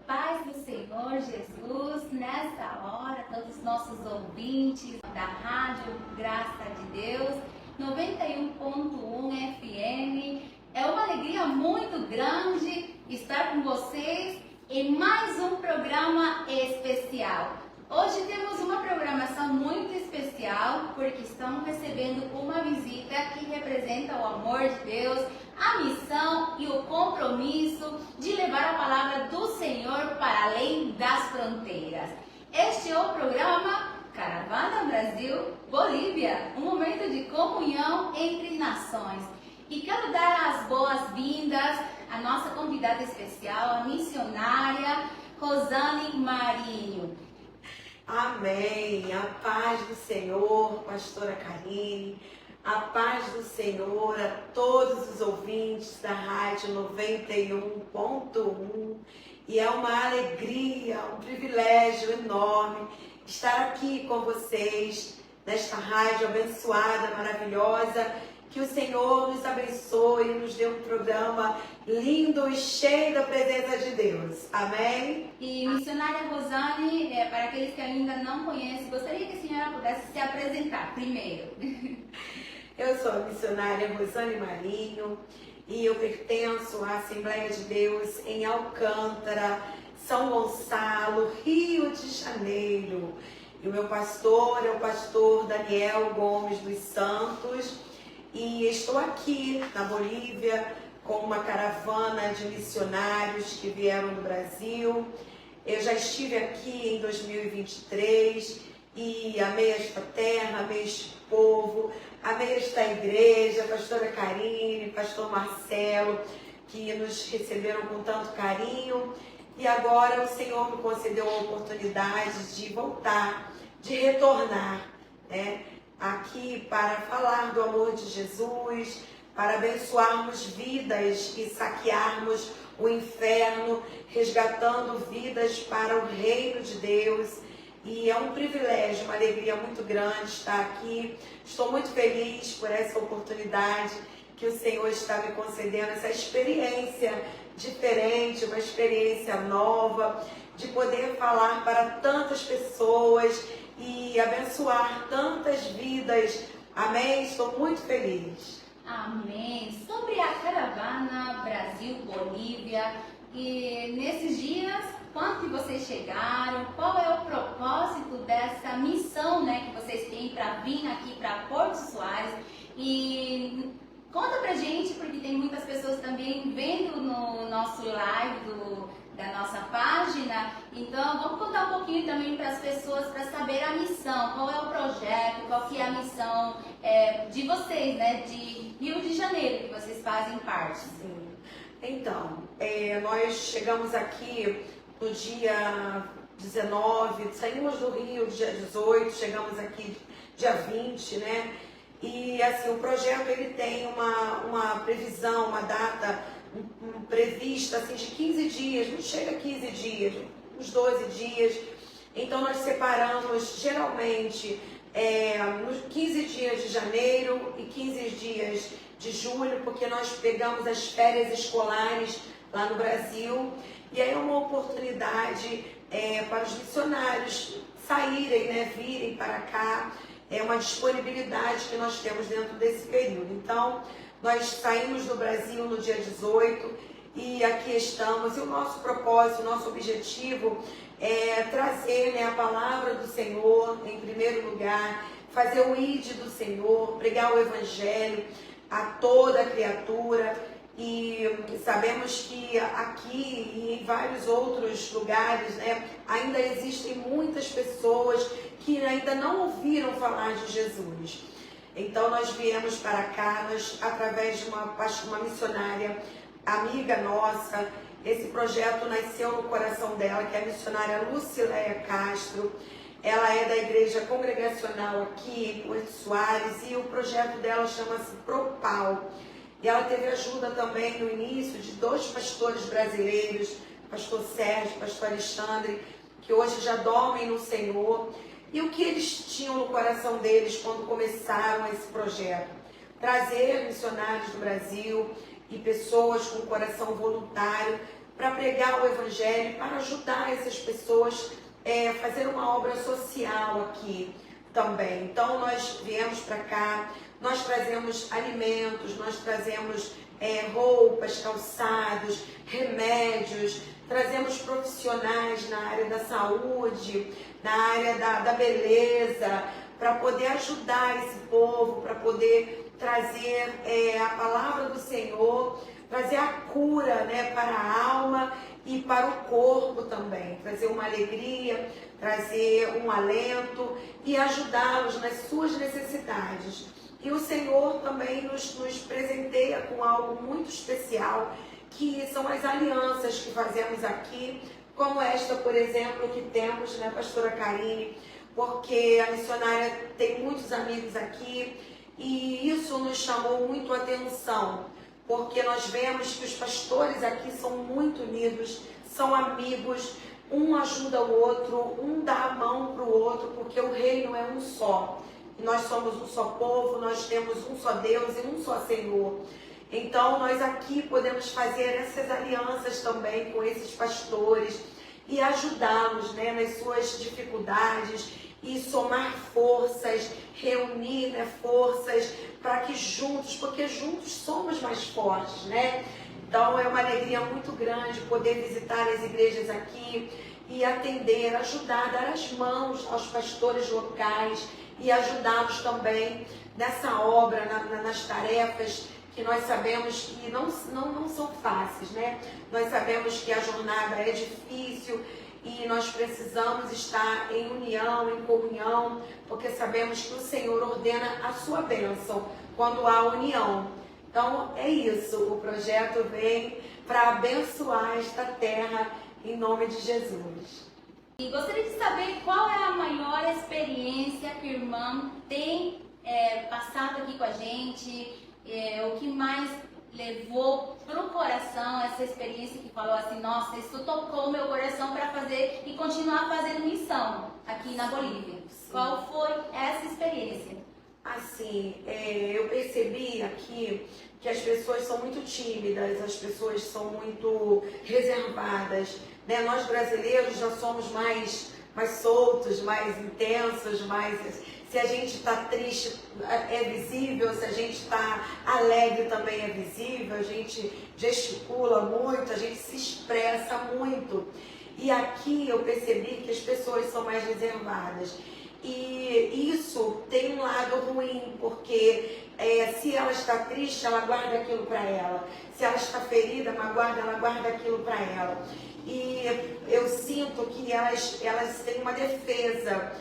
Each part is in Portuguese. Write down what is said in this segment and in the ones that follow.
paz do Senhor Jesus, nessa hora, todos os nossos ouvintes da Rádio Graça de Deus, 91.1 FM. É uma alegria muito grande estar com vocês em mais um programa especial. Hoje temos uma programação muito especial, porque estamos recebendo uma visita que representa o amor de Deus, a missão e o compromisso de levar a palavra do Senhor para além das fronteiras. Este é o programa Caravana Brasil-Bolívia, um momento de comunhão entre nações. E quero dar as boas-vindas à nossa convidada especial, a missionária Rosane Marinho. Amém. A paz do Senhor, pastora Karine. A paz do Senhor a todos os ouvintes da Rádio 91.1. E é uma alegria, um privilégio enorme estar aqui com vocês, nesta rádio abençoada, maravilhosa. Que o Senhor nos abençoe e nos dê um programa lindo e cheio da presença de Deus. Amém? E missionária Rosane, para aqueles que ainda não conhecem, gostaria que a senhora pudesse se apresentar primeiro. Eu sou a missionária Rosane Marinho e eu pertenço à Assembleia de Deus em Alcântara, São Gonçalo, Rio de Janeiro. E o meu pastor é o pastor Daniel Gomes dos Santos. E estou aqui na Bolívia com uma caravana de missionários que vieram do Brasil. Eu já estive aqui em 2023 e amei esta terra, amei este povo, amei esta igreja, pastora Karine, pastor Marcelo, que nos receberam com tanto carinho. E agora o Senhor me concedeu a oportunidade de voltar, de retornar, né? Aqui para falar do amor de Jesus, para abençoarmos vidas e saquearmos o inferno, resgatando vidas para o reino de Deus. E é um privilégio, uma alegria muito grande estar aqui. Estou muito feliz por essa oportunidade que o Senhor está me concedendo, essa experiência diferente, uma experiência nova, de poder falar para tantas pessoas e abençoar tantas vidas. Amém? Estou muito feliz. Amém. Sobre a caravana Brasil-Bolívia, e nesses dias, quando que vocês chegaram? Qual é o propósito dessa missão, né, que vocês têm para vir aqui para Porto Soares? E conta pra gente, porque tem muitas pessoas também vendo no nosso live da nossa página. Então vamos contar um pouquinho também para as pessoas, para saber a missão, qual é o projeto, qual que é a missão de vocês, né, de Rio de Janeiro, que vocês fazem parte. Sim. Então, nós chegamos aqui no dia 19, saímos do Rio dia 18, chegamos aqui dia 20, né? E assim, o projeto ele tem uma previsão, uma data prevista assim, de 15 dias, não chega a 15 dias, uns 12 dias. Então nós separamos geralmente nos 15 dias de janeiro e 15 dias de julho, porque nós pegamos as férias escolares lá no Brasil. E aí é uma oportunidade para os missionários saírem, né, virem para cá. É uma disponibilidade que nós temos dentro desse período. Então, nós saímos do Brasil no dia 18 e aqui estamos. E o nosso propósito, o nosso objetivo é trazer, né, a palavra do Senhor em primeiro lugar, fazer o ID do Senhor, pregar o Evangelho a toda criatura. E sabemos que aqui e em vários outros lugares, né, ainda existem muitas pessoas que ainda não ouviram falar de Jesus. Então nós viemos para cá, através de uma missionária amiga nossa. Esse projeto nasceu no coração dela, que é a missionária Lucileia Castro. Ela é da igreja congregacional aqui em Porto Soares e o projeto dela chama-se Propal. E ela teve ajuda também no início de 2 pastores brasileiros, pastor Sérgio, pastor Alexandre, que hoje já dormem no Senhor. E o que eles tinham no coração deles quando começaram esse projeto? Trazer missionários do Brasil e pessoas com coração voluntário para pregar o Evangelho, para ajudar essas pessoas a fazer uma obra social aqui também. Então nós viemos para cá, nós trazemos alimentos, nós trazemos roupas, calçados, remédios, trazemos profissionais na área da saúde, na área da beleza, para poder ajudar esse povo, para poder trazer a palavra do Senhor, trazer a cura, né, para a alma e para o corpo também, trazer uma alegria, trazer um alento e ajudá-los nas suas necessidades. E o Senhor também nos presenteia com algo muito especial, que são as alianças que fazemos aqui, como esta, por exemplo, que temos, né, pastora Karine, porque a missionária tem muitos amigos aqui e isso nos chamou muito a atenção, porque nós vemos que os pastores aqui são muito unidos, são amigos, um ajuda o outro, um dá a mão para o outro, porque o reino é um só. E nós somos um só povo, nós temos um só Deus e um só Senhor. Então nós aqui podemos fazer essas alianças também com esses pastores e ajudá-los, né, nas suas dificuldades e somar forças, reunir, né, forças para que juntos, porque juntos somos mais fortes, né? Então é uma alegria muito grande poder visitar as igrejas aqui e atender, ajudar, dar as mãos aos pastores locais e ajudá-los também nessa obra, nas tarefas que nós sabemos que não são fáceis, né? Nós sabemos que a jornada é difícil e nós precisamos estar em união, em comunhão, porque sabemos que o Senhor ordena a sua bênção quando há união. Então é isso, o projeto vem para abençoar esta terra em nome de Jesus. E gostaria de saber qual é a maior experiência que o irmão tem passado aqui com a gente, o que mais levou pro coração essa experiência que falou assim, nossa, isso tocou meu coração para fazer e continuar fazendo missão aqui na Bolívia. Sim. Qual foi essa experiência? Assim, eu percebi aqui que as pessoas são muito tímidas, as pessoas são muito reservadas, né? Nós brasileiros já somos mais soltos, mais intensos, se a gente está triste é visível, se a gente está alegre também é visível, a gente gesticula muito, a gente se expressa muito. E aqui eu percebi que as pessoas são mais reservadas. E isso tem um lado ruim, porque se ela está triste, ela guarda aquilo para ela. Se ela está ferida, ela guarda aquilo para ela. E eu sinto que elas têm uma defesa,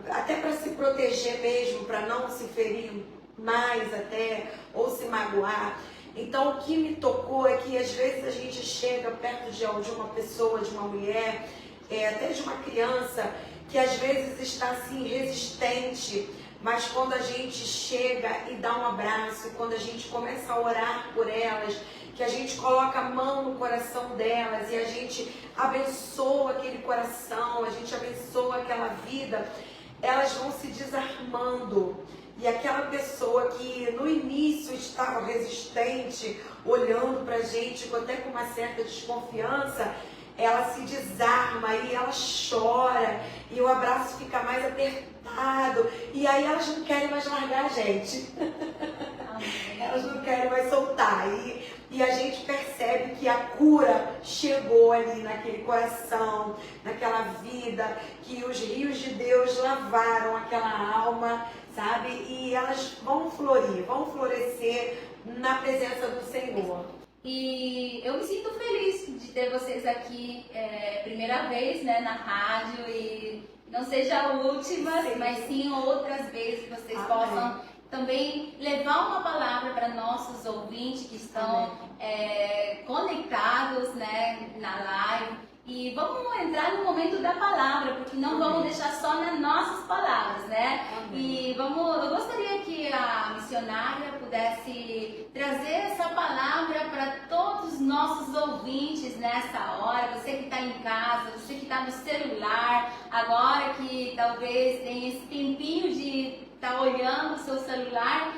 até para se proteger mesmo, para não se ferir mais até, ou se magoar. Então o que me tocou é que às vezes a gente chega perto de uma pessoa, de uma mulher, até de uma criança, que às vezes está assim resistente, mas quando a gente chega e dá um abraço, quando a gente começa a orar por elas, que a gente coloca a mão no coração delas e a gente abençoa aquele coração, a gente abençoa aquela vida, elas vão se desarmando. E aquela pessoa que no início estava resistente, olhando pra gente até com uma certa desconfiança, ela se desarma e ela chora e o abraço fica mais apertado e aí elas não querem mais largar a gente. Elas não querem mais soltar e a gente percebe que a cura chegou ali naquele coração, naquela vida, que os rios de Deus lavaram aquela alma, sabe? E elas vão florescer na presença do Senhor. E eu me sinto feliz de ter vocês aqui, primeira vez, né, na rádio, e não seja a última, sim, mas sim outras vezes que vocês possam também levar uma palavra para nossos ouvintes que estão conectados, né, na live. E vamos entrar no momento da palavra, porque não vamos deixar só nas nossas palavras, né? E eu gostaria que a missionária pudesse trazer essa palavra para todos os nossos ouvintes nessa hora. Você que está em casa, você que está no celular, agora que talvez tenha esse tempinho de estar olhando o seu celular,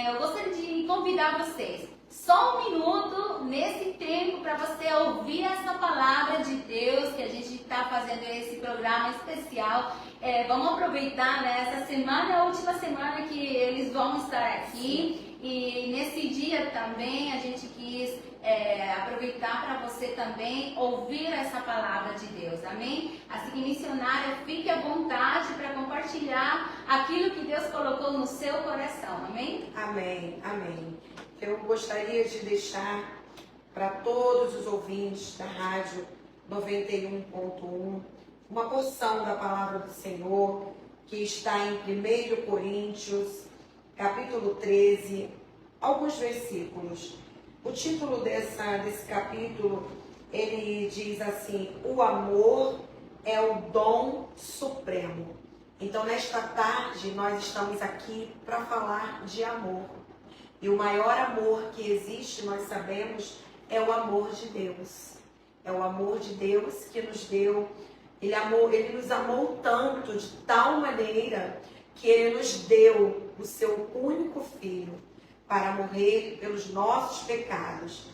eu gostaria de convidar vocês. só um minuto nesse tempo para você ouvir essa palavra de Deus, que a gente está fazendo esse programa especial. Vamos aproveitar, né? Essa semana é a última semana que eles vão estar aqui, e nesse dia também a gente quis aproveitar para você também ouvir essa palavra de Deus, amém? Assim que missionária, fique à vontade para compartilhar aquilo que Deus colocou no seu coração, amém? Amém, amém. Eu gostaria de deixar para todos os ouvintes da Rádio 91.1 uma porção da palavra do Senhor que está em 1 Coríntios, capítulo 13, alguns versículos. O título desse capítulo, ele diz assim: o amor é o dom supremo. Então, nesta tarde, nós estamos aqui para falar de amor. E o maior amor que existe, nós sabemos, é o amor de Deus. É o amor de Deus que nos deu. Ele nos amou tanto, de tal maneira, que Ele nos deu o seu único Filho para morrer pelos nossos pecados.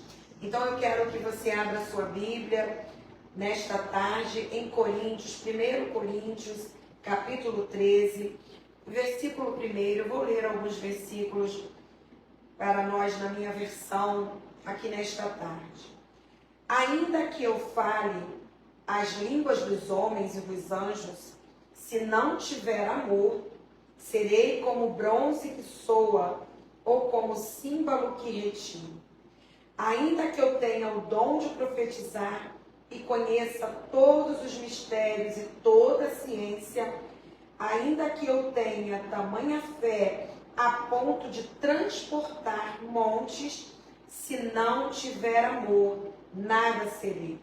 Então eu quero que você abra a sua Bíblia nesta tarde em Coríntios, 1 Coríntios, capítulo 13, versículo 1. Eu vou ler alguns versículos para nós na minha versão aqui nesta tarde. Ainda que eu fale as línguas dos homens e dos anjos, se não tiver amor, serei como bronze que soa ou como símbolo que retine. Ainda que eu tenha o dom de profetizar e conheça todos os mistérios e toda a ciência, ainda que eu tenha tamanha fé a ponto de transportar montes, se não tiver amor, nada serei.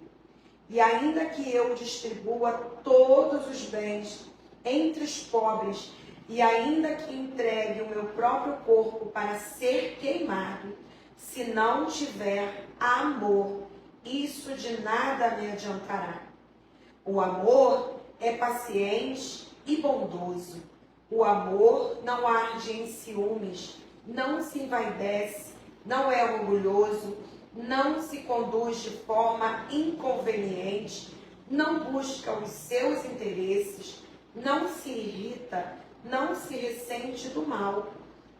E ainda que eu distribua todos os bens entre os pobres, e ainda que entregue o meu próprio corpo para ser queimado, se não tiver amor, isso de nada me adiantará. O amor é paciente e bondoso. O amor não arde em ciúmes, não se envaidece, não é orgulhoso, não se conduz de forma inconveniente, não busca os seus interesses, não se irrita, não se ressente do mal.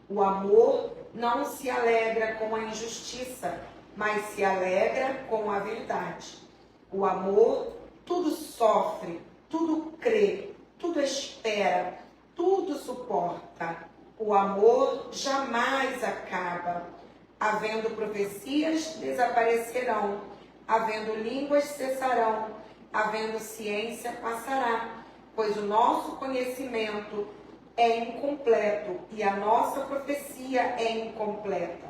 O amor não se alegra com a injustiça, mas se alegra com a verdade. O amor tudo sofre, tudo crê, tudo espera, tudo suporta. O amor jamais acaba. Havendo profecias, desaparecerão. Havendo línguas, cessarão. Havendo ciência, passará. Pois o nosso conhecimento é incompleto e a nossa profecia é incompleta.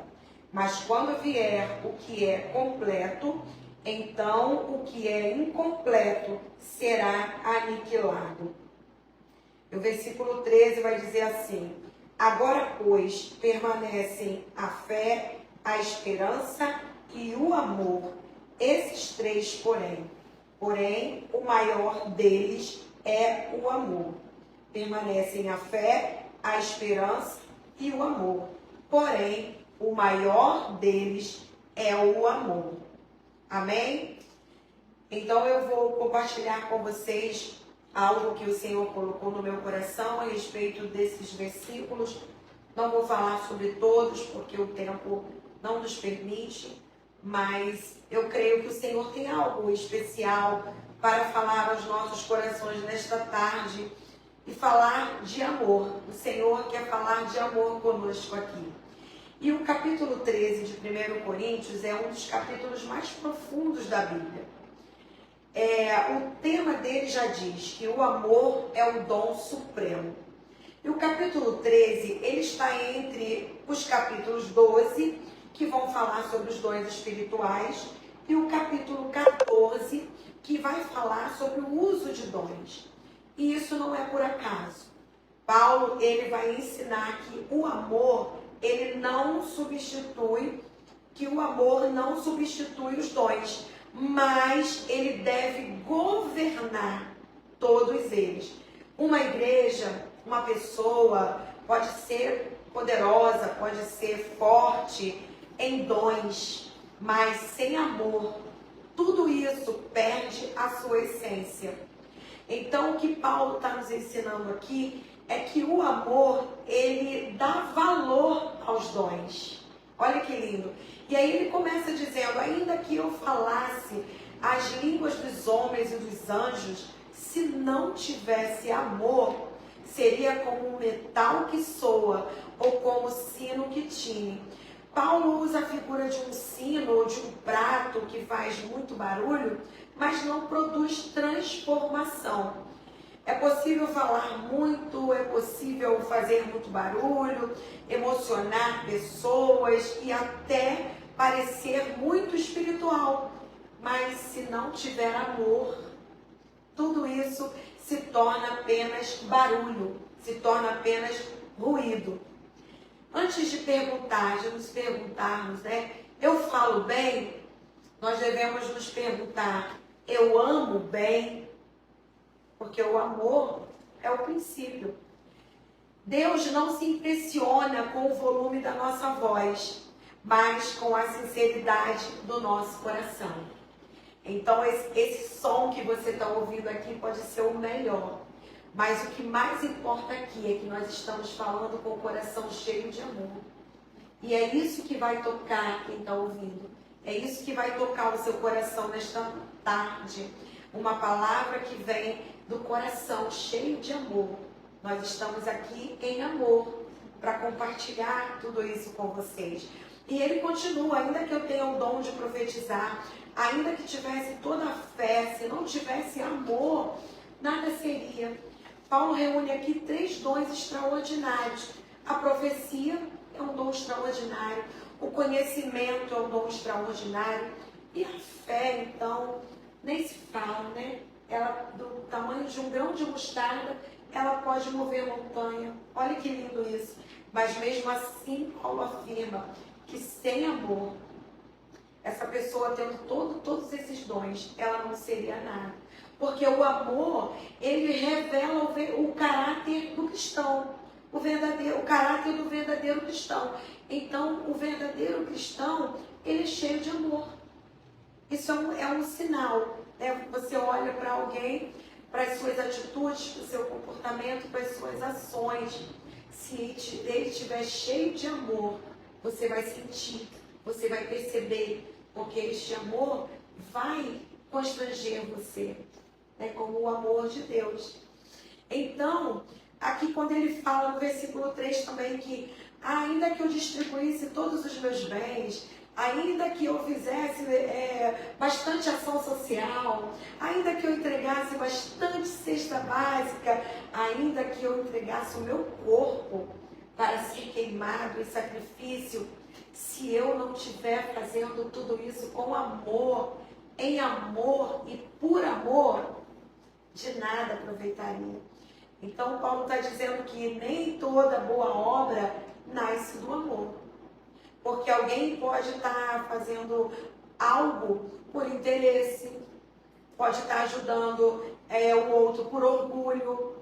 Mas quando vier o que é completo, então o que é incompleto será aniquilado. O versículo 13 vai dizer assim: agora, pois, permanecem a fé, a esperança e o amor. Esses três, porém, o maior deles é o amor. Permanecem a fé, a esperança e o amor. Porém, o maior deles é o amor. Amém? Então eu vou compartilhar com vocês algo que o Senhor colocou no meu coração a respeito desses versículos. Não vou falar sobre todos, porque o tempo não nos permite, mas eu creio que o Senhor tem algo especial para falar aos nossos corações nesta tarde e falar de amor. O Senhor quer falar de amor conosco aqui. E o capítulo 13 de 1 Coríntios é um dos capítulos mais profundos da Bíblia. O tema dele já diz que o amor é o dom supremo. E o capítulo 13, ele está entre os capítulos 12, que vão falar sobre os dons espirituais, e o capítulo 14, que vai falar sobre o uso de dons. E isso não é por acaso. Paulo, ele vai ensinar que o amor, ele não substitui, os dons, mas ele deve governar todos eles. Uma igreja, uma pessoa pode ser poderosa, pode ser forte, em dons, mas sem amor, tudo isso perde a sua essência. Então, o que Paulo está nos ensinando aqui é que o amor, ele dá valor aos dons. Olha que lindo. E aí ele começa dizendo, ainda que eu falasse as línguas dos homens e dos anjos, se não tivesse amor, seria como um metal que soa ou como sino que tine. Paulo usa a figura de um sino ou de um prato que faz muito barulho, mas não produz transformação. É possível falar muito, é possível fazer muito barulho, emocionar pessoas e até parecer muito espiritual. Mas se não tiver amor, tudo isso se torna apenas barulho, se torna apenas ruído. Antes de perguntar, de nos perguntarmos, eu falo bem, nós devemos nos perguntar, eu amo bem? Porque o amor é o princípio. Deus não se impressiona com o volume da nossa voz, mas com a sinceridade do nosso coração. Então, esse som que você está ouvindo aqui pode ser o melhor. Mas o que mais importa aqui é que nós estamos falando com o coração cheio de amor. E é isso que vai tocar quem está ouvindo. É isso que vai tocar o seu coração nesta tarde. Uma palavra que vem do coração cheio de amor. Nós estamos aqui em amor para compartilhar tudo isso com vocês. E ele continua, ainda que eu tenha o dom de profetizar, ainda que tivesse toda a fé, se não tivesse amor, nada seria. Paulo reúne aqui 3 dons extraordinários. A profecia é um dom extraordinário. O conhecimento é um dom extraordinário. E a fé, então, nem se fala, né? Ela, do tamanho de um grão de mostarda, ela pode mover montanha. Olha que lindo isso. Mas mesmo assim, Paulo afirma que sem amor, essa pessoa tendo todos esses dons, ela não seria nada. Porque o amor, ele revela o caráter do cristão, o caráter do verdadeiro cristão. Então, o verdadeiro cristão, ele é cheio de amor. Isso é um sinal, né? Você olha para alguém, para as suas atitudes, para o seu comportamento, para as suas ações. Se ele estiver cheio de amor, você vai sentir, você vai perceber, porque este amor vai constranger você, né, como o amor de Deus. Então, aqui quando ele fala no versículo 3 também que ainda que eu distribuísse todos os meus bens, ainda que eu fizesse bastante ação social, ainda que eu entregasse bastante cesta básica, ainda que eu entregasse o meu corpo para ser queimado em sacrifício, se eu não estiver fazendo tudo isso com amor, em amor e por amor, de nada aproveitaria. Então Paulo está dizendo que nem toda boa obra nasce do amor. Porque alguém pode estar fazendo algo por interesse, pode estar ajudando o outro por orgulho,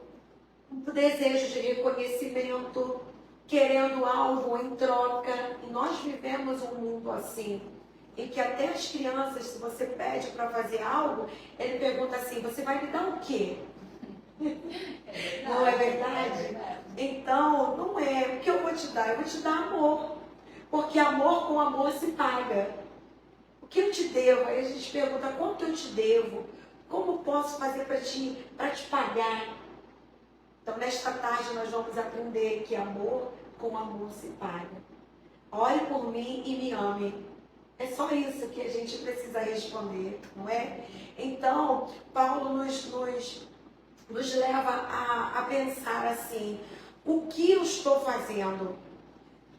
por desejo de reconhecimento, querendo algo em troca. E nós vivemos um mundo assim, em que até as crianças, se você pede para fazer algo, ele pergunta assim, você vai me dar o quê? Não é verdade? Então, não é. O que eu vou te dar? Eu vou te dar amor. Porque amor com amor se paga. O que eu te devo? Aí a gente pergunta, quanto eu te devo? Como posso fazer para te pagar? Então, nesta tarde, nós vamos aprender que amor com amor se paga. Ore por mim e me ame. É só isso que a gente precisa responder, não é? Então, Paulo nos leva a pensar assim, o que eu estou fazendo?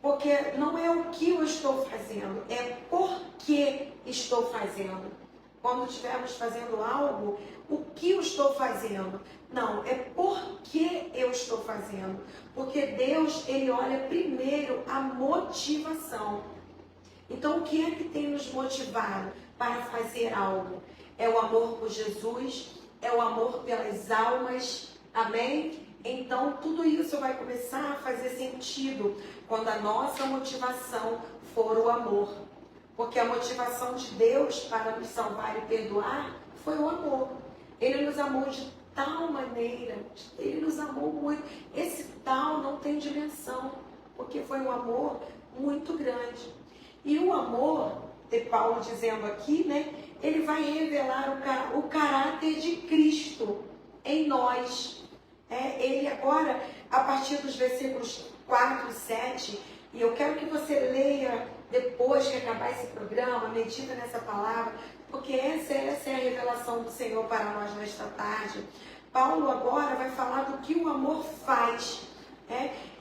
Porque não é o que eu estou fazendo, é por que estou fazendo. Quando estivermos fazendo algo, o que eu estou fazendo? Não, é por que eu estou fazendo. Porque Deus, Ele olha primeiro a motivação. Então, o que é que tem nos motivado para fazer algo? É o amor por Jesus, é o amor pelas almas, amém? Então, tudo isso vai começar a fazer sentido quando a nossa motivação for o amor. Porque a motivação de Deus para nos salvar e perdoar foi o amor. Ele nos amou de tal maneira, ele nos amou muito. Esse tal não tem dimensão, porque foi um amor muito grande. E o amor, de Paulo dizendo aqui, né, ele vai revelar o caráter de Cristo em nós. Ele agora, a partir dos versículos 4 e 7, e eu quero que você leia depois que acabar esse programa, medita nessa palavra, porque essa é a revelação do Senhor para nós nesta tarde. Paulo agora vai falar do que o amor faz.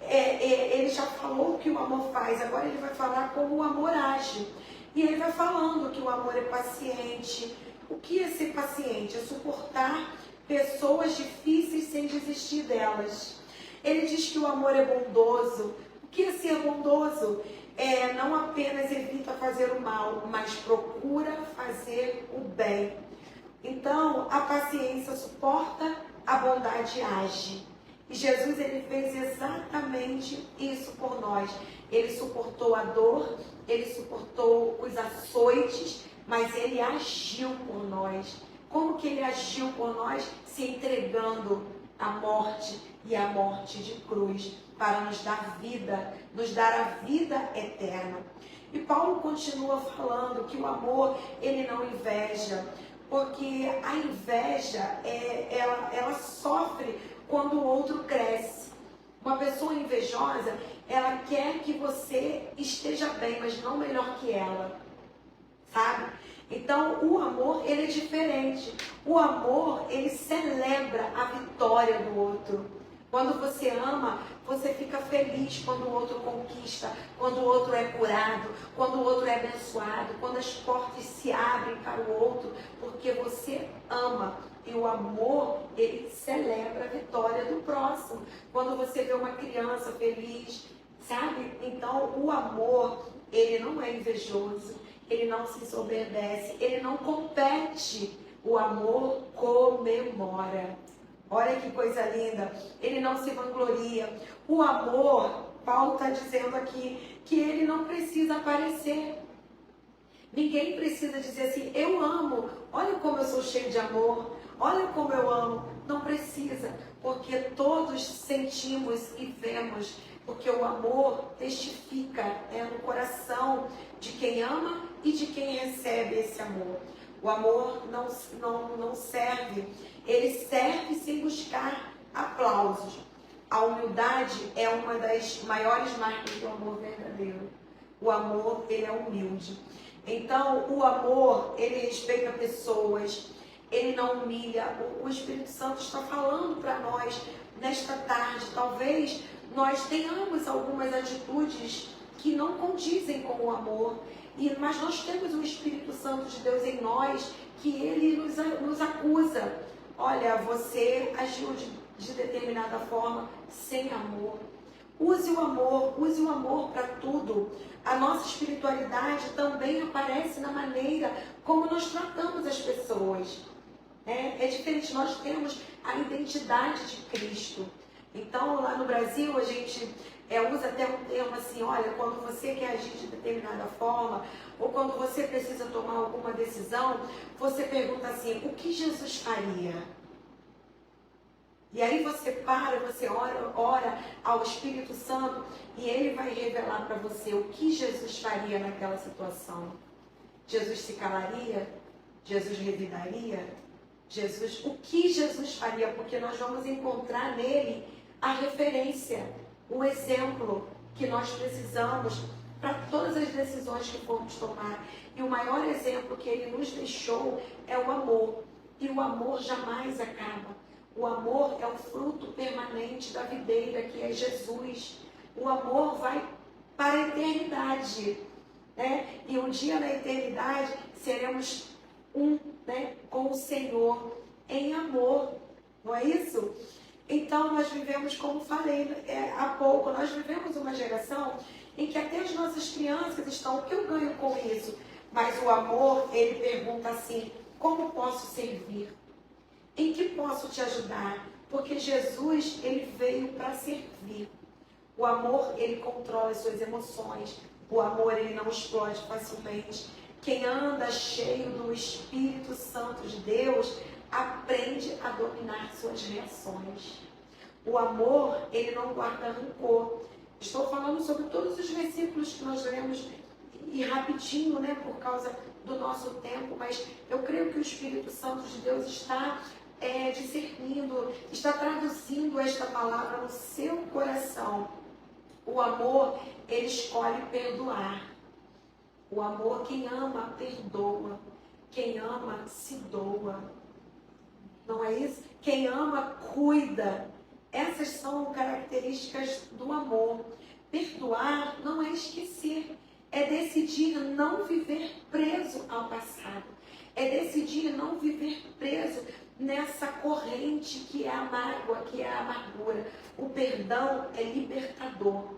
Ele já falou o que o amor faz, agora ele vai falar como o amor age. E ele vai falando que o amor é paciente. O que é ser paciente? É suportar pessoas difíceis sem desistir delas. Ele diz que o amor é bondoso. O que é ser bondoso? Não apenas evita fazer o mal, mas procura fazer o bem. Então, a paciência suporta, a bondade age. E Jesus, ele fez exatamente isso por nós. Ele suportou a dor, ele suportou os açoites, mas ele agiu por nós. Como que ele agiu por nós? Se entregando à morte e à morte de cruz, para nos dar vida, nos dar a vida eterna. E Paulo continua falando que o amor, ele não inveja, porque a inveja, ela sofre quando o outro cresce. Uma pessoa invejosa, ela quer que você esteja bem, mas não melhor que ela, sabe? Então, o amor, ele é diferente. O amor, ele celebra a vitória do outro. Quando você ama, você fica feliz quando o outro conquista, quando o outro é curado, quando o outro é abençoado, quando as portas se abrem para o outro, porque você ama. E o amor, ele celebra a vitória do próximo. Quando você vê uma criança feliz, sabe? Então, o amor, ele não é invejoso, ele não se ensoberbece, ele não compete. O amor comemora. Olha que coisa linda. Ele não se vangloria. O amor, Paulo está dizendo aqui, que ele não precisa aparecer. Ninguém precisa dizer assim, eu amo, olha como eu sou cheio de amor, olha como eu amo. Não precisa, porque todos sentimos e vemos, porque o amor testifica no coração de quem ama e de quem recebe esse amor. O amor não serve, ele serve sem buscar aplausos. A humildade é uma das maiores marcas do amor verdadeiro. O amor, ele é humilde. Então, o amor, ele respeita pessoas, ele não humilha. O Espírito Santo está falando para nós nesta tarde. Talvez nós tenhamos algumas atitudes que não condizem com o amor, mas nós temos o Espírito Santo de Deus em nós, que ele nos acusa. Olha, você agiu de determinada forma sem amor. Use o amor para tudo. A nossa espiritualidade também aparece na maneira como nós tratamos as pessoas. É diferente, nós temos a identidade de Cristo. Então, lá no Brasil, a gente usa até um termo assim, olha, quando você quer agir de determinada forma, ou quando você precisa tomar alguma decisão, você pergunta assim, o que Jesus faria? E aí você você ora ao Espírito Santo e ele vai revelar para você o que Jesus faria naquela situação. Jesus se calaria? Jesus revidaria? O que Jesus faria? Porque nós vamos encontrar nele a referência, o exemplo que nós precisamos para todas as decisões que formos tomar. E o maior exemplo que ele nos deixou é o amor. E o amor jamais acaba. O amor é o fruto permanente da videira, que é Jesus. O amor vai para a eternidade, né? E um dia na eternidade seremos com o Senhor em amor, não é isso? Então nós vivemos, como falei há pouco, nós vivemos uma geração em que até as nossas crianças estão, o que eu ganho com isso? Mas o amor, ele pergunta assim, como posso servir? Em que posso te ajudar? Porque Jesus, ele veio para servir. O amor, ele controla as suas emoções. O amor, ele não explode facilmente. Quem anda cheio do Espírito Santo de Deus, aprende a dominar suas reações. O amor, ele não guarda rancor. Estou falando sobre todos os versículos que nós lemos e rapidinho, né, por causa do nosso tempo, mas eu creio que o Espírito Santo de Deus está discernindo, está traduzindo esta palavra no seu coração. O amor, ele escolhe perdoar. O amor, quem ama, perdoa. Quem ama, se doa. Não é isso? Quem ama, cuida. Essas são características do amor. Perdoar não é esquecer. É decidir não viver preso ao passado. É decidir não viver preso nessa corrente que é a mágoa, que é a amargura. O perdão é libertador.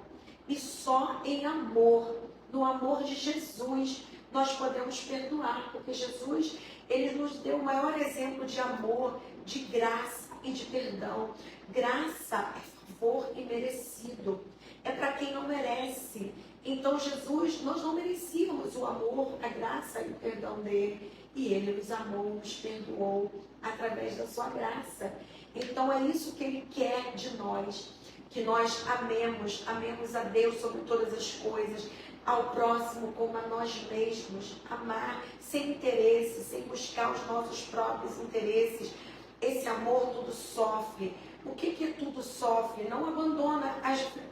E só em amor, no amor de Jesus, nós podemos perdoar. Porque Jesus, ele nos deu o maior exemplo de amor, de graça e de perdão. Graça é favor imerecido. É para quem não merece. Então Jesus, nós não merecíamos o amor, a graça e o perdão dele. E ele nos amou, nos perdoou através da sua graça. Então é isso que ele quer de nós. Que nós amemos a Deus sobre todas as coisas, ao próximo como a nós mesmos. Amar sem interesse, sem buscar os nossos próprios interesses. Esse amor tudo sofre. O que tudo sofre? Não abandona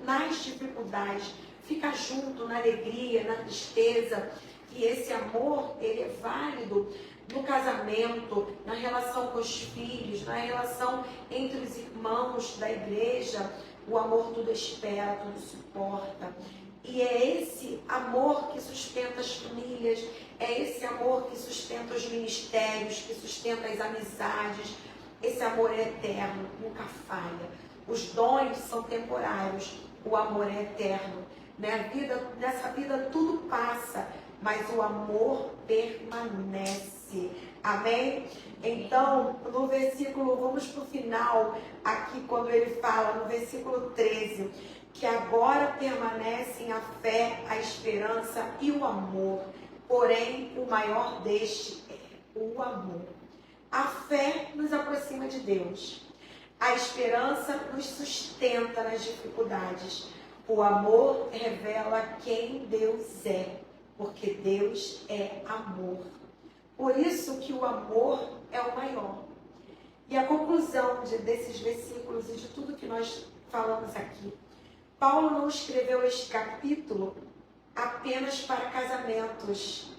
nas dificuldades. Fica junto na alegria, na tristeza. E esse amor, ele é válido no casamento, na relação com os filhos, na relação entre os irmãos da igreja. O amor tudo espera, tudo suporta. E é esse amor que sustenta as famílias, é esse amor que sustenta os ministérios, que sustenta as amizades. Esse amor é eterno, nunca falha. Os dons são temporários, o amor é eterno. Nessa vida tudo passa, mas o amor permanece. Amém? Então, no versículo, vamos para o final, aqui quando ele fala, no versículo 13, que agora permanecem a fé, a esperança e o amor. Porém, o maior deste é o amor. A fé nos aproxima de Deus. A esperança nos sustenta nas dificuldades. O amor revela quem Deus é, porque Deus é amor. Por isso que o amor é o maior. E a conclusão desses versículos e de tudo que nós falamos aqui. Paulo não escreveu este capítulo apenas para casamentos,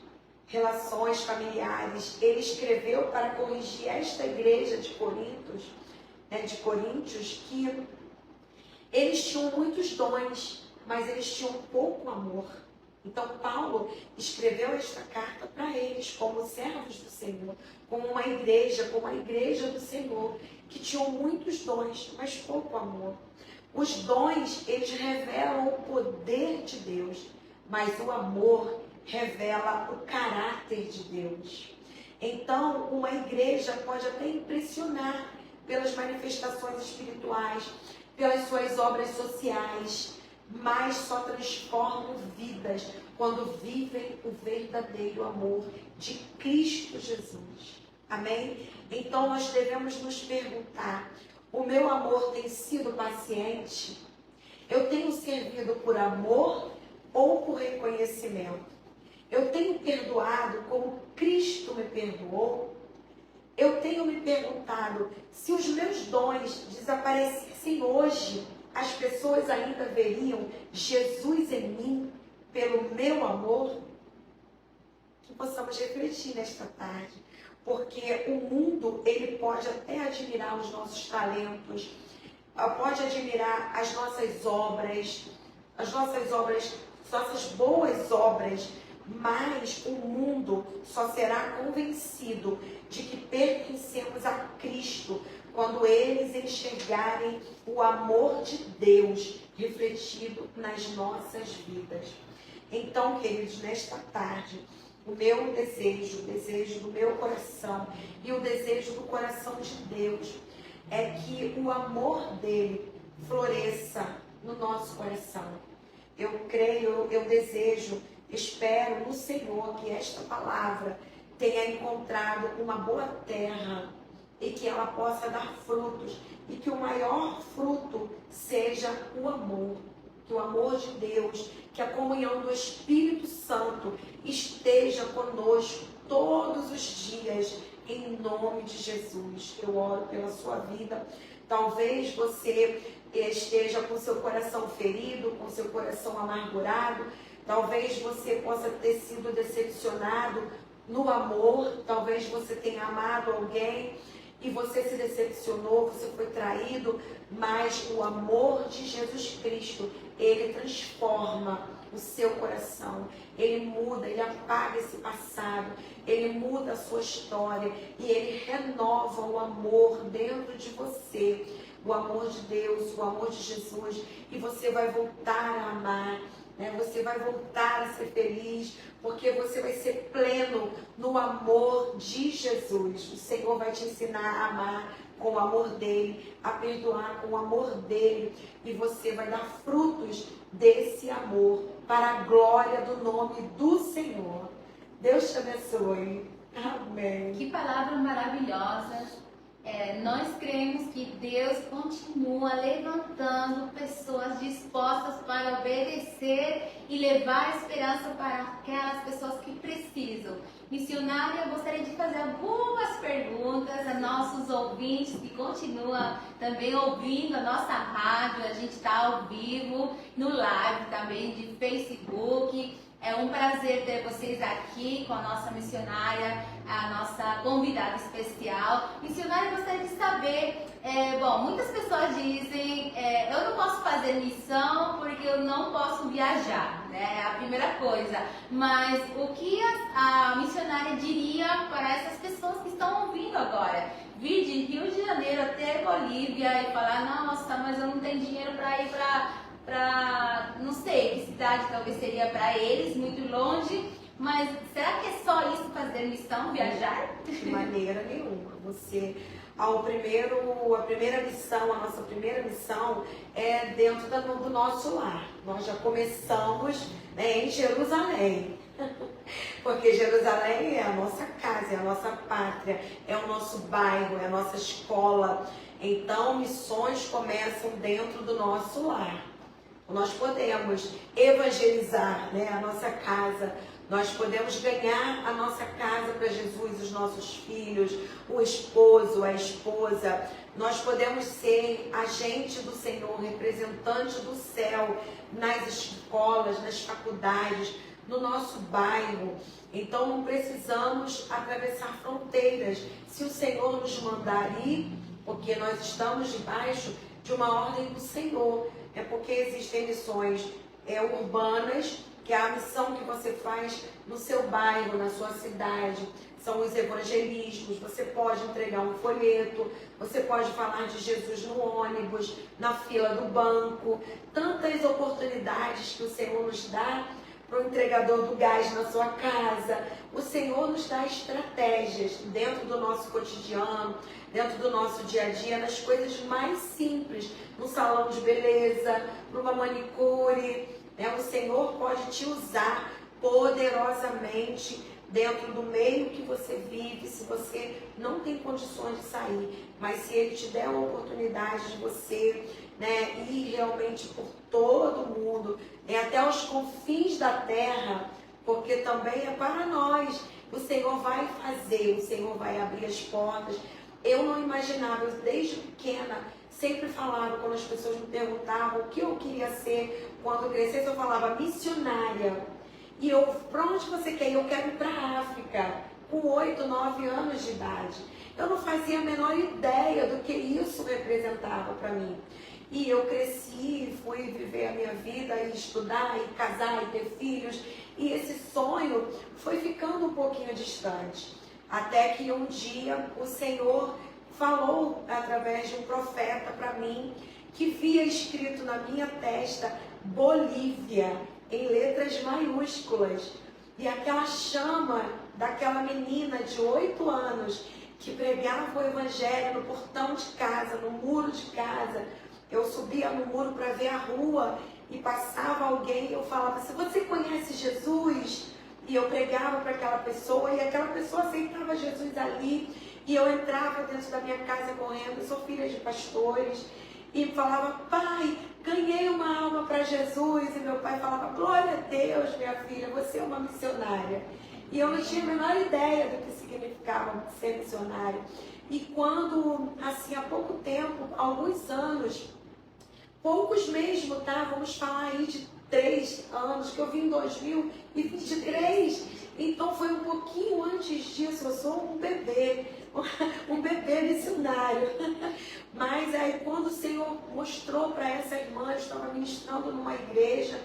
relações familiares. Ele escreveu para corrigir esta igreja de Coríntios, que eles tinham muitos dons, mas eles tinham pouco amor. Então Paulo escreveu esta carta para eles, como servos do Senhor, como uma igreja do Senhor, que tinham muitos dons, mas pouco amor. Os dons, eles revelam o poder de Deus, mas o amor revela o caráter de Deus. Então, uma igreja pode até impressionar pelas manifestações espirituais, pelas suas obras sociais, mas só transformam vidas quando vivem o verdadeiro amor de Cristo Jesus. Amém? Então nós devemos nos perguntar: o meu amor tem sido paciente? Eu tenho servido por amor ou por reconhecimento? Eu tenho perdoado como Cristo me perdoou? Eu tenho me perguntado, se os meus dons desaparecessem hoje, as pessoas ainda veriam Jesus em mim pelo meu amor? Que possamos refletir nesta tarde, porque o mundo, ele pode até admirar os nossos talentos, pode admirar as nossas boas obras, mas o mundo só será convencido de que pertencemos a Cristo quando eles enxergarem o amor de Deus refletido nas nossas vidas. Então, queridos, nesta tarde, o meu desejo, o desejo do meu coração e o desejo do coração de Deus é que o amor dele floresça no nosso coração. Eu creio, eu desejo, espero no Senhor que esta palavra tenha encontrado uma boa terra e que ela possa dar frutos e que o maior fruto seja o amor. Que o amor de Deus, que a comunhão do Espírito Santo esteja conosco todos os dias, em nome de Jesus. Eu oro pela sua vida. Talvez você esteja com seu coração ferido, com seu coração amargurado. Talvez você possa ter sido decepcionado no amor. Talvez você tenha amado alguém e você se decepcionou, você foi traído. Mas o amor de Jesus Cristo, ele transforma o seu coração, ele muda, ele apaga esse passado, ele muda a sua história e ele renova o amor dentro de você, o amor de Deus, o amor de Jesus, e você vai voltar a amar, né? Você vai voltar a ser feliz, porque você vai ser pleno no amor de Jesus. O Senhor vai te ensinar a amar com o amor dele, a perdoar com o amor dele, e você vai dar frutos desse amor para a glória do nome do Senhor. Deus te abençoe. Amém. Que palavra maravilhosa. Nós cremos que Deus continua levantando pessoas dispostas para obedecer e levar a esperança para aquelas pessoas que precisam. Missionária, eu gostaria de fazer algumas perguntas a nossos ouvintes que continuam também ouvindo a nossa rádio. A gente está ao vivo, no live também de Facebook. É um prazer ter vocês aqui com a nossa missionária, a nossa convidada especial. Missionária, eu gostaria de saber, muitas pessoas dizem, eu não posso fazer missão porque eu não posso viajar, né? É a primeira coisa. Mas o que a missionária diria para essas pessoas que estão ouvindo agora? Vir de Rio de Janeiro até Bolívia e falar, nossa, mas eu não tenho dinheiro para ir para não sei que cidade talvez seria para eles, muito longe, mas será que é só isso fazer missão, viajar? De maneira nenhuma. A primeira missão, a nossa primeira missão é dentro do nosso lar. Nós já começamos, né, em Jerusalém. Porque Jerusalém é a nossa casa, é a nossa pátria, é o nosso bairro, é a nossa escola. Então, missões começam dentro do nosso lar. Nós podemos evangelizar, né, a nossa casa, nós podemos ganhar a nossa casa para Jesus, os nossos filhos, o esposo, a esposa. Nós podemos ser agente do Senhor, representante do céu nas escolas, nas faculdades, no nosso bairro. Então não precisamos atravessar fronteiras. Se o Senhor nos mandar ir, porque nós estamos debaixo de uma ordem do Senhor. É porque existem missões urbanas, que é a missão que você faz no seu bairro, na sua cidade. São os evangelismos. Você pode entregar um folheto, você pode falar de Jesus no ônibus, na fila do banco. Tantas oportunidades que o Senhor nos dá para o entregador do gás na sua casa. O Senhor nos dá estratégias dentro do nosso cotidiano, dentro do nosso dia a dia, nas coisas mais simples, no salão de beleza, para uma manicure, né? O Senhor pode te usar poderosamente dentro do meio que você vive, se você não tem condições de sair, mas se Ele te der a oportunidade de você, né, ir realmente por todo o mundo, até os confins da terra, porque também é para nós. O Senhor vai fazer, o Senhor vai abrir as portas. Eu não imaginava, eu desde pequena sempre falava, quando as pessoas me perguntavam o que eu queria ser quando eu crescesse, eu falava missionária. E eu, para onde você quer ir? Eu quero ir para a África, com 8, 9 anos de idade. Eu não fazia a menor ideia do que isso representava para mim. E eu cresci, fui viver a minha vida, e estudar, e casar, e ter filhos. E esse sonho foi ficando um pouquinho distante. Até que um dia o Senhor falou através de um profeta para mim, que via escrito na minha testa Bolívia, em letras maiúsculas. E aquela chama daquela menina de 8 anos, que pregava o evangelho no portão de casa, no muro de casa. Eu subia no muro para ver a rua e passava alguém e eu falava assim, você conhece Jesus? E eu pregava para aquela pessoa e aquela pessoa aceitava Jesus ali. E eu entrava dentro da minha casa correndo, eu sou filha de pastores, e falava, pai, ganhei uma alma para Jesus. E meu pai falava, glória a Deus, minha filha, você é uma missionária. E eu não tinha a menor ideia do que significava ser missionária. E quando, assim, há pouco tempo, alguns anos, poucos mesmo, tá? Vamos falar aí de 3 anos, que eu vim em 2023. Então foi um pouquinho antes disso, eu sou um bebê missionário. Mas aí quando o Senhor mostrou para essa irmã, eu estava ministrando numa igreja,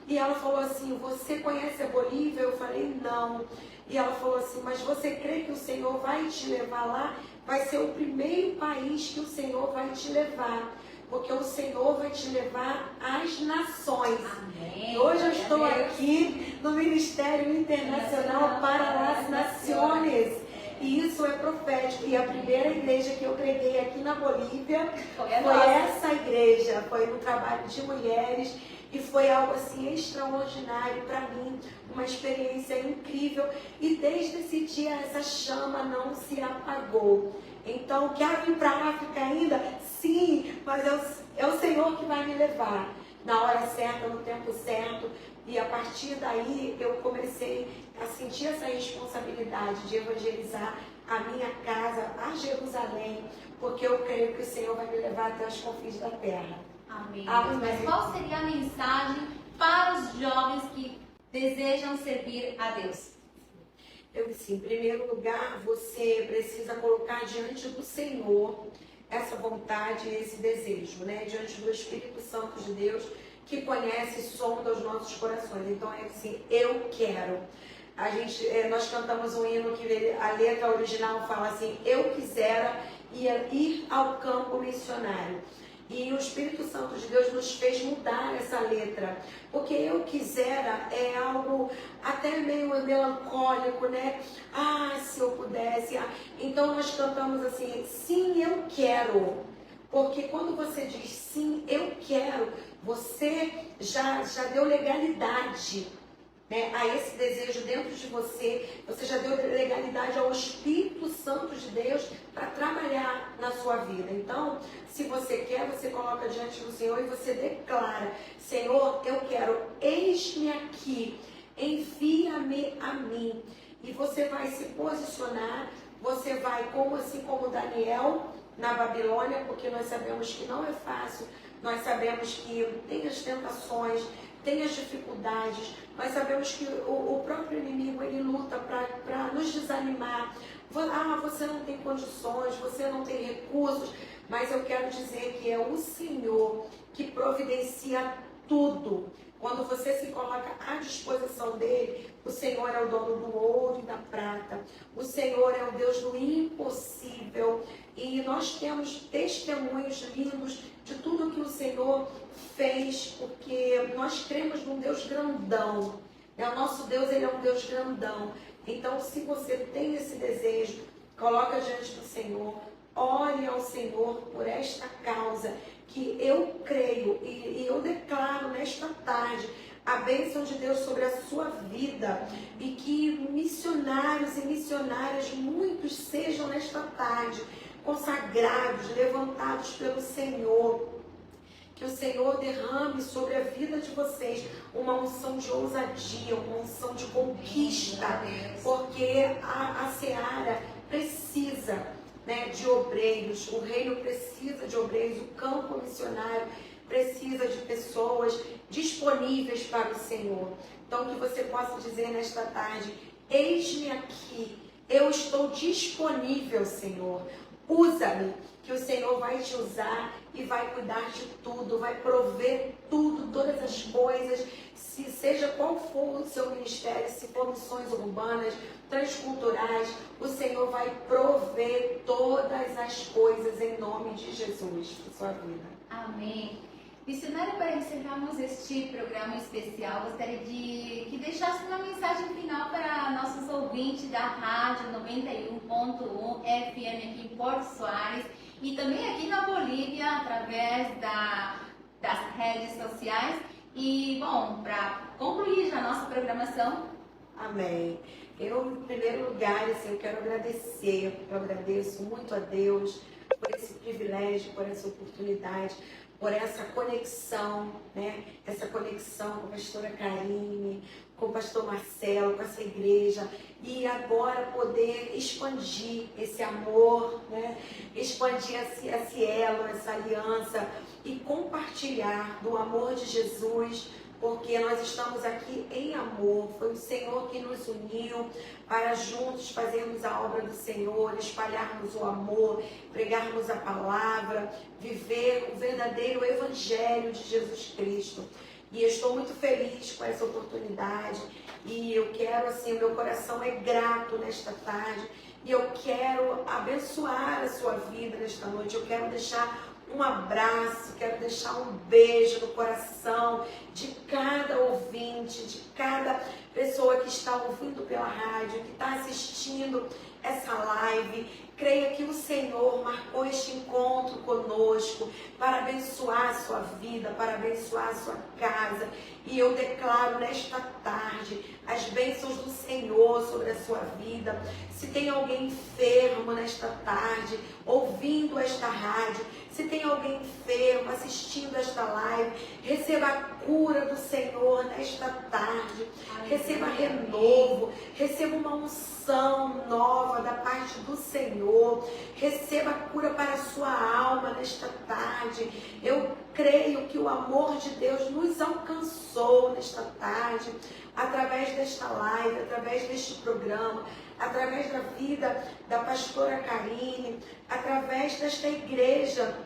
e ela falou assim, você conhece a Bolívia? Eu falei, não. E ela falou assim, mas você crê que o Senhor vai te levar lá? Vai ser o primeiro país que o Senhor vai te levar. Porque o Senhor vai te levar às nações. Amém. E hoje eu estou aqui no Ministério Internacional para as Nações. E isso é profético. E a primeira igreja que eu preguei aqui na Bolívia foi essa igreja. Foi no trabalho de mulheres. E foi algo assim extraordinário para mim. Uma experiência incrível. E desde esse dia essa chama não se apagou. Então, quero ir para a África ainda? Sim, mas é o Senhor que vai me levar. Na hora certa, no tempo certo. E a partir daí eu comecei a sentir essa responsabilidade de evangelizar a minha casa, a Jerusalém, porque eu creio que o Senhor vai me levar até os confins da terra. Amém. Amém. Mas qual seria a mensagem para os jovens que desejam servir a Deus? Eu disse, em primeiro lugar, você precisa colocar diante do Senhor essa vontade e esse desejo, né? Diante do Espírito Santo de Deus, que conhece e sonda os nossos corações. Então é assim, eu quero. Nós cantamos um hino que a letra original fala assim, eu quisera ir ao campo missionário. E o Espírito Santo de Deus nos fez mudar essa letra. Porque eu quisera é algo até meio melancólico, né? Ah, se eu pudesse. Então nós cantamos assim, sim, eu quero. Porque quando você diz sim, eu quero, você já deu legalidade, né, a esse desejo dentro de você. Você já deu legalidade ao Espírito Santo de Deus para trabalhar na sua vida. Então, se você quer, você coloca diante do Senhor e você declara, Senhor, eu quero, eis-me aqui, envia-me a mim. E você vai se posicionar, você vai, como Daniel na Babilônia, porque nós sabemos que não é fácil, nós sabemos que tem as tentações, tem as dificuldades, nós sabemos que o próprio inimigo, ele luta para nos desanimar. Você não tem condições, você não tem recursos, mas eu quero dizer que é o Senhor que providencia tudo. Quando você se coloca à disposição dele, o Senhor é o dono do ouro e da prata. O Senhor é o Deus do impossível. E nós temos testemunhos lindos de tudo que o Senhor fez, porque nós cremos num Deus grandão. O nosso Deus, ele é um Deus grandão. Então, se você tem esse desejo, coloca diante do Senhor, ore ao Senhor por esta causa, que eu creio e eu declaro nesta tarde a bênção de Deus sobre a sua vida, e que missionários e missionárias muitos sejam nesta tarde consagrados, levantados pelo Senhor. Que o Senhor derrame sobre a vida de vocês uma unção de ousadia, uma unção de conquista, porque a seara precisa, né, de obreiros, o reino precisa de obreiros, o campo missionário precisa de pessoas disponíveis para o Senhor. Então que você possa dizer nesta tarde, eis-me aqui, eu estou disponível, Senhor, usa-me, que o Senhor vai te usar e vai cuidar de tudo, vai prover tudo, todas as coisas, seja qual for o seu ministério, se for missões urbanas, transculturais, o Senhor vai prover todas as coisas em nome de Jesus para sua vida. Amém. Missionária, para encerrarmos este programa especial, gostaria de que deixasse uma mensagem final para nossos ouvintes da Rádio 91.1 FM aqui em Porto Soares e também aqui na Bolívia, através das redes sociais. E, bom, para concluir já a nossa programação. Amém. Eu, em primeiro lugar, assim, eu quero agradecer, eu agradeço muito a Deus por esse privilégio, por essa oportunidade, por essa conexão, né? Essa conexão com a pastora Karine, com o pastor Marcelo, com essa igreja, e agora poder expandir esse amor, né? Expandir esse elo, essa aliança e compartilhar do amor de Jesus, porque nós estamos aqui em amor. Foi o Senhor que nos uniu para juntos fazermos a obra do Senhor, espalharmos o amor, pregarmos a palavra, viver o verdadeiro evangelho de Jesus Cristo. E eu estou muito feliz com essa oportunidade e eu quero, assim, o meu coração é grato nesta tarde e eu quero abençoar a sua vida nesta noite. Eu quero deixar um abraço, quero deixar um beijo no coração de cada ouvinte, de cada pessoa que está ouvindo pela rádio, que está assistindo essa live. Creia que o Senhor marcou este encontro conosco para abençoar a sua vida, para abençoar a sua casa. E eu declaro nesta tarde as bênçãos do Senhor sobre a sua vida. Se tem alguém enfermo nesta tarde, ouvindo esta rádio, se tem alguém enfermo assistindo esta live, receba a cura do Senhor nesta tarde. Receba renovo, receba uma unção nova da parte do Senhor. Receba a cura para a sua alma nesta tarde. Eu creio que o amor de Deus nos alcançou nesta tarde, através desta live, através deste programa, através da vida da pastora Karine, através desta igreja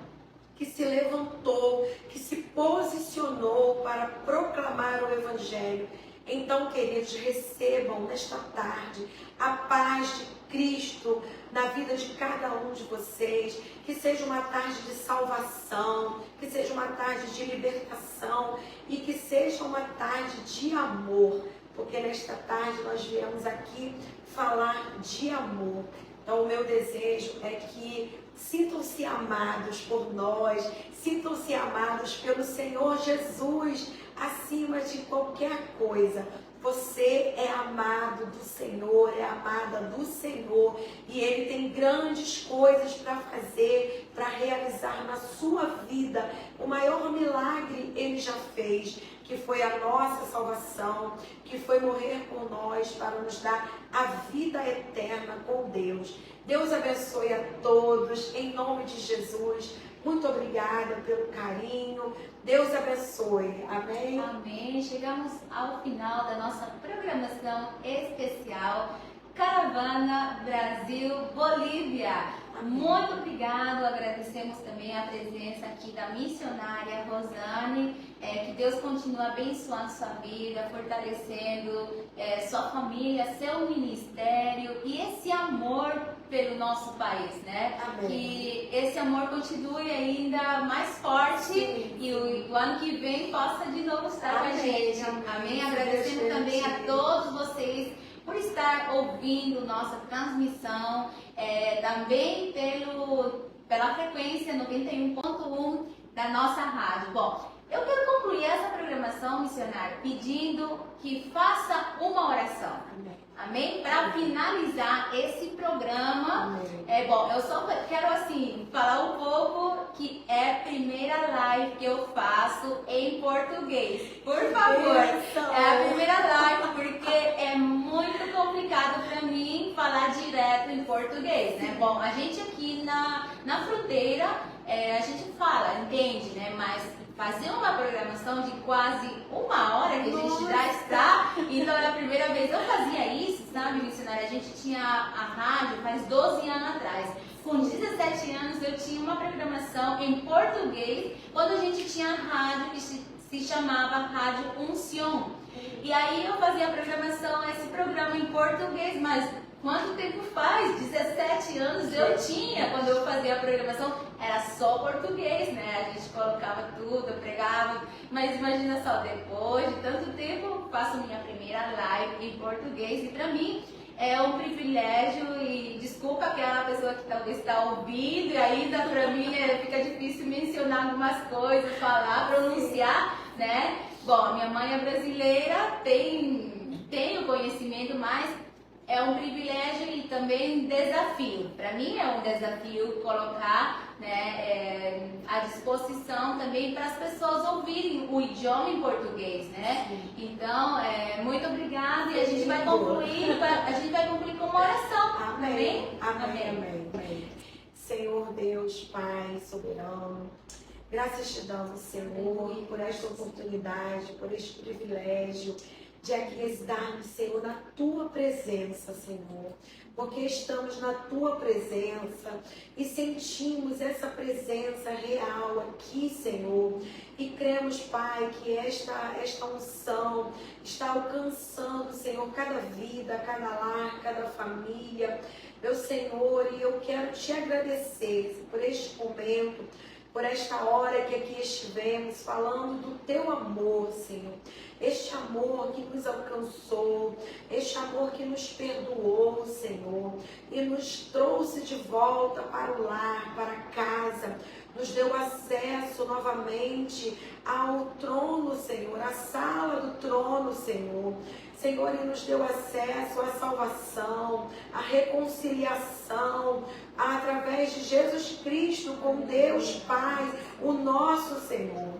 que se levantou, que se posicionou para proclamar o Evangelho. Então, queridos, recebam nesta tarde a paz de Cristo na vida de cada um de vocês, que seja uma tarde de salvação, que seja uma tarde de libertação e que seja uma tarde de amor, porque nesta tarde nós viemos aqui falar de amor. Então, o meu desejo é que sintam-se amados por nós, sintam-se amados pelo Senhor Jesus, acima de qualquer coisa. Você é amado do Senhor, é amada do Senhor, e Ele tem grandes coisas para fazer, para realizar na sua vida. O maior milagre Ele já fez, que foi a nossa salvação, que foi morrer por nós para nos dar a vida eterna com Deus. Deus abençoe a todos, em nome de Jesus. Muito obrigada pelo carinho. Deus abençoe. Amém? Amém. Chegamos ao final da nossa programação especial Caravana Brasil-Bolívia. Muito obrigado. Agradecemos também a presença aqui da missionária Rosane. Que Deus continue abençoando sua vida, fortalecendo sua família, seu ministério e esse amor pelo nosso país, né? Amém. Que esse amor continue ainda mais forte. Sim. E o ano que vem possa de novo estar com a gente. Amém? Agradecendo também a todos vocês por estar ouvindo nossa transmissão, também pela frequência 91.1 da nossa rádio. Bom, eu quero concluir essa programação, missionário, pedindo que faça uma oração. Amém? Para finalizar esse programa. Bom, eu só quero assim falar um pouco que é a primeira live que eu faço em português. Por favor, é a primeira live porque é muito complicado para mim falar direto em português, né? Bom, a gente aqui na fronteira, a gente fala, entende, né? Mas fazer uma programação de quase 1 hora que a gente já está, então é a primeira vez. Eu fazia isso, sabe, missionária? A gente tinha a rádio faz 12 anos atrás. Com 17 anos eu tinha uma programação em português, quando a gente tinha a rádio que se chamava Rádio Unción. E aí eu fazia a programação, esse programa em português, mas quanto tempo faz? 17 anos eu tinha, quando eu fazia a programação, era só português, né? A gente colocava tudo, eu pregava, mas imagina só, depois de tanto tempo, eu faço minha primeira live em português, e pra mim é um privilégio, e desculpa aquela pessoa que talvez está ouvindo, e ainda pra mim fica difícil mencionar algumas coisas, falar, pronunciar, né? Bom, minha mãe é brasileira, tem o conhecimento, mas é um privilégio e também desafio. Para mim é um desafio colocar, né, à disposição também para as pessoas ouvirem o idioma em português, né? Então, muito obrigada, e a gente vai concluir com uma oração. Amém. Amém. Amém. Amém. Senhor Deus, Pai soberano, graças te damos, Senhor, por esta oportunidade, por este privilégio de aqui estarmos, Senhor, na Tua presença, Senhor. Porque estamos na Tua presença e sentimos essa presença real aqui, Senhor. E cremos, Pai, que esta unção está alcançando, Senhor, cada vida, cada lar, cada família, meu Senhor. E eu quero te agradecer por este momento, por esta hora que aqui estivemos falando do Teu amor, Senhor. Este amor que nos alcançou, este amor que nos perdoou, Senhor, e nos trouxe de volta para o lar, para casa, nos deu acesso novamente ao trono, Senhor, à sala do trono, Senhor. Senhor, e nos deu acesso à salvação, à reconciliação, através de Jesus Cristo com Deus Pai, o nosso Senhor.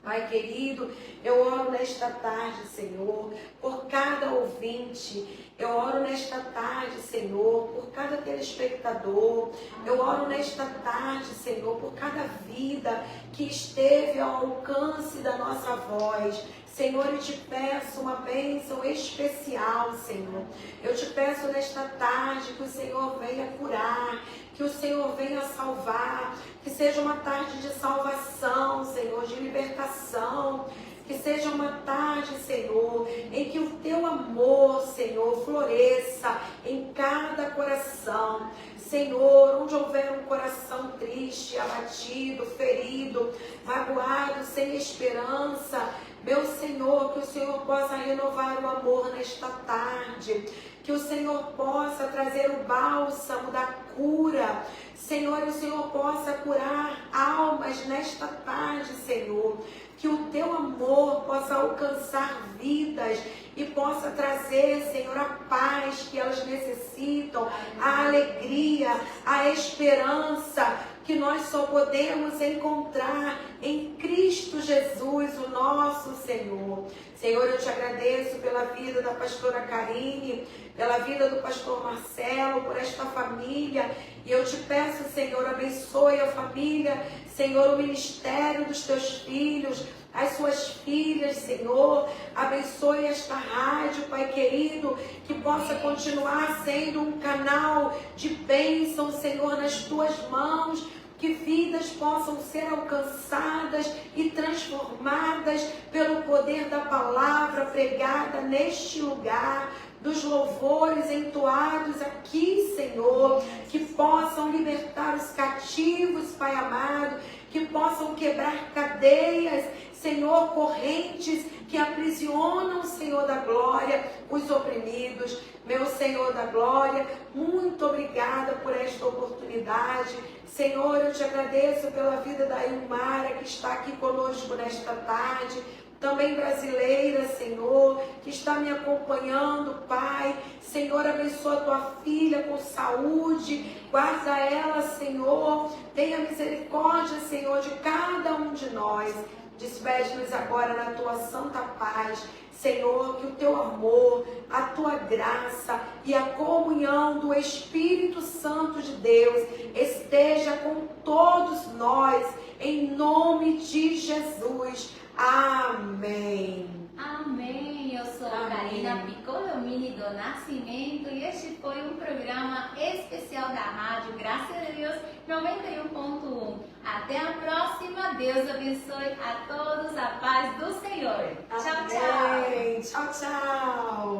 Pai querido, eu oro nesta tarde, Senhor, por cada ouvinte. Eu oro nesta tarde, Senhor, por cada telespectador. Eu oro nesta tarde, Senhor, por cada vida que esteve ao alcance da nossa voz. Senhor, eu te peço uma bênção especial, Senhor. Eu te peço nesta tarde que o Senhor venha curar, que o Senhor venha salvar, que seja uma tarde de salvação, Senhor, de libertação, que seja uma tarde, Senhor, em que o Teu amor, Senhor, floresça em cada coração. Senhor, onde houver um coração triste, abatido, ferido, magoado, sem esperança, meu Senhor, que o Senhor possa renovar o amor nesta tarde, que o Senhor possa trazer o bálsamo da cura, Senhor, e o Senhor possa curar almas nesta tarde, Senhor, que o Teu amor possa alcançar vidas e possa trazer, Senhor, a paz que elas necessitam, a alegria, a esperança, que nós só podemos encontrar em Cristo Jesus, o nosso Senhor. Senhor, eu te agradeço pela vida da pastora Karine, pela vida do pastor Marcelo, por esta família. E eu te peço, Senhor, abençoe a família, Senhor, o ministério dos teus filhos, as suas filhas, Senhor. Abençoe esta rádio, Pai querido, que possa continuar sendo um canal de bênção, Senhor, nas tuas mãos, que vidas possam ser alcançadas e transformadas pelo poder da palavra pregada neste lugar, dos louvores entoados aqui, Senhor, que possam libertar os cativos, Pai amado, que possam quebrar cadeias, Senhor, correntes que aprisionam, Senhor da glória, os oprimidos. Meu Senhor da glória, muito obrigada por esta oportunidade. Senhor, eu te agradeço pela vida da Ilmara, que está aqui conosco nesta tarde, também brasileira, Senhor, que está me acompanhando, Pai. Senhor, abençoa a tua filha com saúde, guarda ela, Senhor, tenha misericórdia, Senhor, de cada um de nós. Despede-nos agora na tua santa paz, Senhor, que o teu amor, a tua graça e a comunhão do Espírito Santo de Deus esteja com todos nós, em nome de Jesus. Amém. Amém. Eu sou a Karina Piccolomini do Nascimento e este foi um programa especial da rádio, graças a Deus, 91.1. Até a próxima. Deus abençoe a todos. A paz do Senhor. Tchau, tchau. Amém. Tchau, tchau.